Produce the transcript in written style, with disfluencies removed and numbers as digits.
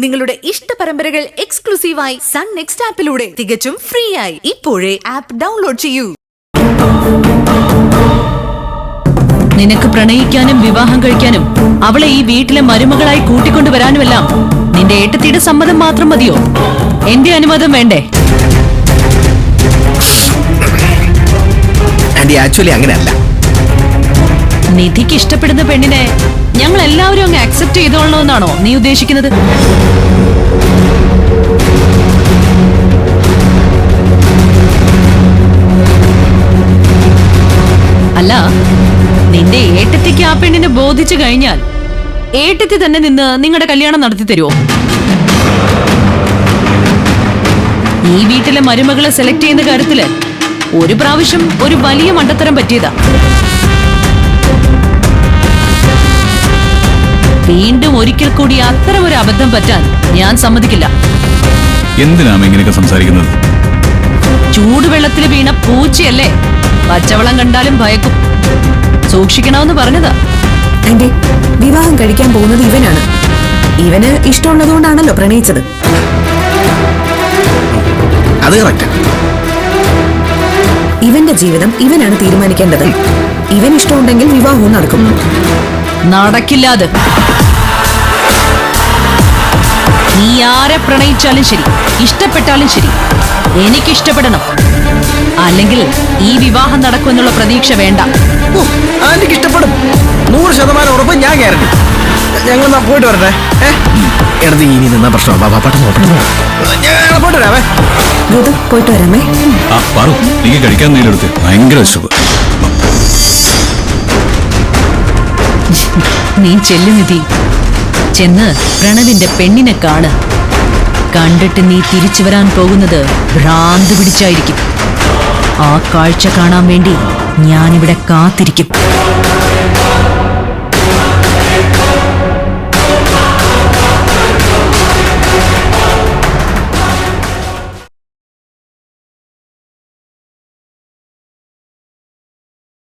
നിങ്ങളുടെ ഇഷ്ട പരമ്പരകൾ എക്സ്ക്ലൂസീവായി സൺ നെക്സ്റ്റ് ആപ്പിലൂടെ തികച്ചും ഫ്രീ ആയി ഇപ്പോഴേ ആപ്പ് ഡൗൺലോഡ് ചെയ്യൂ. നിനക്ക് പ്രണയിക്കാനും വിവാഹം കഴിക്കാനും അവളെ ഈ വീട്ടിലെ മരുമകളായി കൂട്ടിക്കൊണ്ടുവരാനുമെല്ലാം നിന്റെ ഏട്ടത്തിയുടെ സമ്മതം മാത്രം മതിയോ? എന്റെ അനുവാദം വേണ്ടേ? ആക്ച്വലി അങ്ങനെയല്ല. നിധിക്ക് ഇഷ്ടപ്പെടുന്ന പെണ്ണിനെ ഞങ്ങൾ എല്ലാവരും അങ്ങ് അക്സെപ്റ്റ് ചെയ്തോളണമെന്നാണോ നീ ഉദ്ദേശിക്കുന്നത്? അല്ല, നിന്റെ ഏട്ടത്തിക്ക് ആ പെണ്ണിനെ ബോധിച്ചു കഴിഞ്ഞാൽ ഏട്ടത്തി തന്നെ നിന്ന് നിങ്ങളുടെ കല്യാണം നടത്തി തരുമോ? ഈ വീട്ടിലെ മരുമകളെ സെലക്ട് ചെയ്യുന്ന കാര്യത്തില് ഒരു പ്രാവശ്യം ഒരു വലിയ മണ്ടത്തരം പറ്റിയതാ. വീണ്ടും ഒരിക്കൽ കൂടി അത്തരം ഒരു അബദ്ധം പറ്റാൻ ഞാൻ സമ്മതിക്കില്ല. എന്തിനാണ് ഇങ്ങനെയൊക്കെ സംസാരിക്കുന്നത്? ചൂടുവെള്ളത്തിൽ വീണ പൂച്ചയല്ലേ പച്ചവെള്ളം കണ്ടാലും ഭയക്കും. സൂക്ഷിക്കണമെന്ന് പറഞ്ഞതാ. ആന്റി, വിവാഹം കഴിക്കാൻ പോകുന്നത് ഇവനാണ്. ഇവന് ഇഷ്ടമുള്ളതുകൊണ്ടാണല്ലോ പ്രണയിച്ചത്. അത് കറക്റ്റ്. ഇവന്റെ ജീവിതം ഇവനാണ് തീരുമാനിക്കേണ്ടത്. ഇവൻ ഇഷ്ടമുണ്ടെങ്കിൽ വിവാഹവും നടക്കും. നടക്കില്ലാതെ. നീ ആരെ പ്രണയിച്ചാലും ശരി, ഇഷ്ടപ്പെട്ടാലും ശരി, എനിക്കിഷ്ടപ്പെടണം. അല്ലെങ്കിൽ ഈ വിവാഹം നടക്കുമെന്നുള്ള പ്രതീക്ഷ വേണ്ട. ആന്റിക്ക് ഇഷ്ടപ്പെടും, 100% ഉറപ്പ്. ഞാൻ ഗ്യാരണ്ടി. ഞങ്ങൾ പോയിട്ട് വരട്ടെ. ഇടത്ത് ഇനി നിന്ന പ്രശ്നം പോയിട്ട് വരാമേ. പോയിട്ട് വരാമേ. നീ കഴിക്കാൻ നീലെടുത്ത് ഭയങ്കര വിശപ്പ്. നീ ചെല്ലു നിധി, ചെന്ന് പ്രണവിന്റെ പെണ്ണിനെ കാണ്. കണ്ടിട്ട് നീ തിരിച്ചു വരാൻ പോകുന്നത് ഭ്രാന്ത് പിടിച്ചായിരിക്കും. ആ കാഴ്ച കാണാൻ വേണ്ടി ഞാനിവിടെ കാത്തിരിക്കും.